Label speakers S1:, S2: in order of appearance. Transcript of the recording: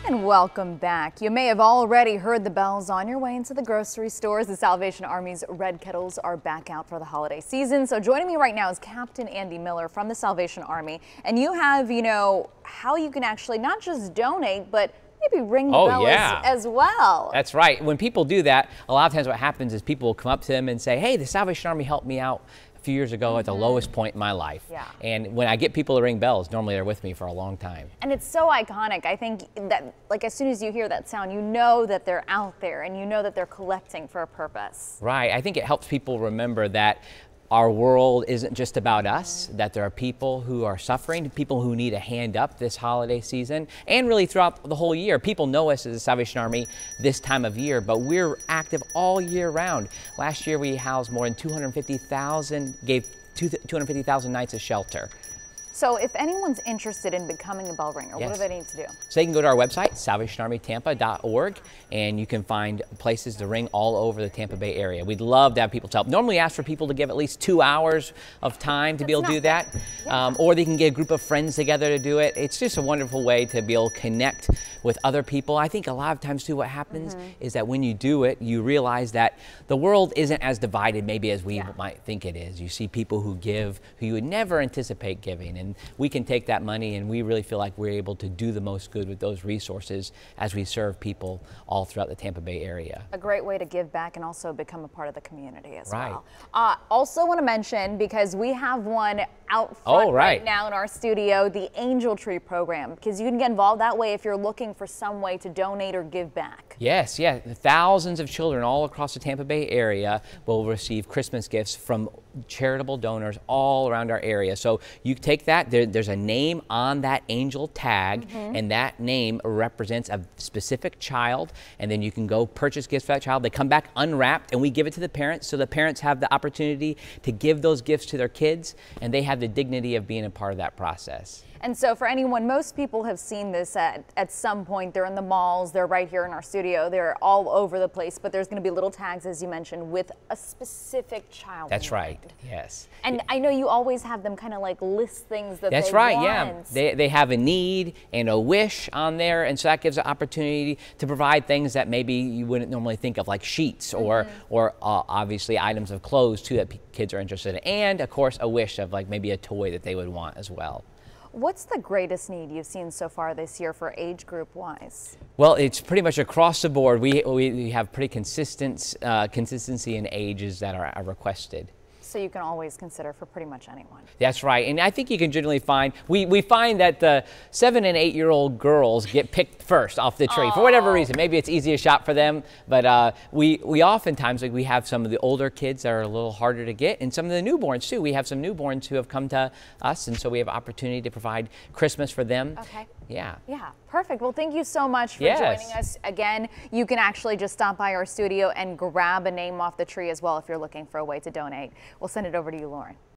S1: And welcome back. You may have already heard the bells on your way into the grocery stores. The Salvation Army's red kettles are back out for the holiday season. So joining me right now is Captain Andy Miller from the Salvation Army. And you have, how you can actually not just donate, but maybe ring the bell as well.
S2: That's right. When people do that, a lot of times what happens is people will come up to them and say, hey, the Salvation Army helped me out a few years ago at the lowest point in my life.
S1: Yeah.
S2: And when I get people to ring bells, normally they're with me for a long time.
S1: And it's so iconic. I think that, as soon as you hear that sound, you know that they're out there and you know that they're collecting for a purpose.
S2: Right. I think it helps people remember that our world isn't just about us, that there are people who are suffering, people who need a hand up this holiday season, and really throughout the whole year. People know us as the Salvation Army this time of year, but we're active all year round. Last year we housed more than 250,000, gave 250,000 nights of shelter.
S1: So if anyone's interested in becoming a bell ringer, what do they need to do?
S2: So they can go to our website, salvationarmytampa.org, and you can find places to ring all over the Tampa Bay area. We'd love to have people help. Normally we ask for people to give at least 2 hours of time to be able to do that, or they can get a group of friends together to do it. It's just a wonderful way to be able to connect with other people. I think a lot of times too what happens is that when you do it, you realize that the world isn't as divided maybe as we might think it is. You see people who give who you would never anticipate giving, and we can take that money and we really feel like we're able to do the most good with those resources as we serve people all throughout the Tampa Bay area.
S1: A great way to give back and also become a part of the community as well. Also want to mention, because we have one out front right now in our studio, the Angel Tree program, because you can get involved that way if you're looking for some way to donate or give back.
S2: Yes, thousands of children all across the Tampa Bay area will receive Christmas gifts from charitable donors all around our area. So you take that, there's a name on that angel tag, and that name represents a specific child, and then you can go purchase gifts for that child. They come back unwrapped and we give it to the parents, so the parents have the opportunity to give those gifts to their kids, and they have the dignity of being a part of that process.
S1: And so for anyone, most people have seen this at some point. They're in the malls, they're right here in our studio, they're all over the place, but there's going to be little tags, as you mentioned, with a specific child.
S2: That's right, yes.
S1: And I know you always have them kind of like list things that they want.
S2: That's right, yeah. They have a need and a wish on there, and so that gives an opportunity to provide things that maybe you wouldn't normally think of, like sheets or obviously items of clothes too that kids are interested in, and of course a wish of like maybe a toy that they would want as well.
S1: What's the greatest need you've seen so far this year for age group wise?
S2: Well, it's pretty much across the board. We have pretty consistency in ages that are requested.
S1: So you can always consider for pretty much anyone.
S2: That's right, and I think you can generally find, we find that the 7- and 8-year-old girls get picked first off the tree for whatever reason. Maybe it's easier shot for them, but we oftentimes, like, we have some of the older kids that are a little harder to get, and some of the newborns too. We have some newborns who have come to us, and so we have opportunity to provide Christmas for them.
S1: Okay.
S2: Yeah.
S1: Yeah, perfect. Well, thank you so much for joining us. Again, you can actually just stop by our studio and grab a name off the tree as well if you're looking for a way to donate. We'll send it over to you, Lauren.